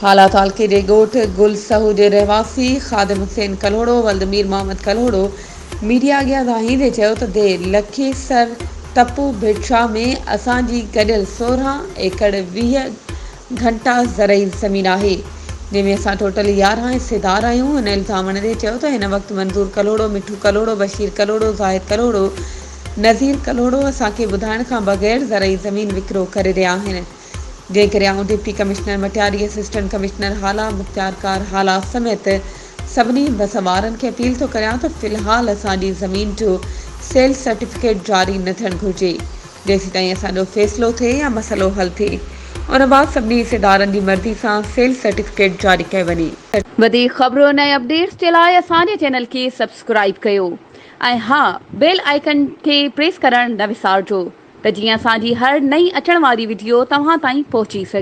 हालात हल्के जे ॻोठ गुल सहू जे रहवासी ख़ादिम हुसैन कलोड़ो वल्दमीर मोहम्मद कलोड़ो मीडिया अॻियां धाहींदे चयो त लखीसर टपू भिटशा में असांजी गॾियल 16 एकड़ 20 घंटा ज़रई ज़मीन आहे, जंहिंमें असां टोटल 11 हिसेदार आहियूं। हिन इल्ज़ाम हणंदे चयो त हिन वक़्तु मंज़ूर कलोड़ो, मिठू कलोड़ो, बशीर कलोड़ो, ज़ाहिद कलोड़ो, नज़ीर कलोड़ो असांखे ॿुधाइण खां बग़ैर ज़रई ज़मीन विकिरो करे रहिया आहिनि। जंहिं करे आउं deputy commissioner Matiari, assistant commissioner Hala, मुख़्तियारकार हाला समेत सभिनी बसवारनि खे अपील थो करियां त फ़िलहाल असांजी ज़मीन जो सेल सर्टिफिकेट जारी न थियणु घुरिजे, जेसीं ताईं असांजो फ़ैसिलो थिए या मसइलो हल थिए। उन बाद सभिनी हिसेदारनि जी मर्ज़ी सां सेल सर्टिफिकेट जारी कयो वञे। वधीक ख़बरूं ऐं अपडेट्स जे लाइ असांजे चैनल खे सब्सक्राइब कयो ऐं हा, बेल आइकन खे प्रेस करणु न विसारिजो त जीअं असांजी हर नई अचण वारी वीडियो तव्हां ताईं पहुची सघे।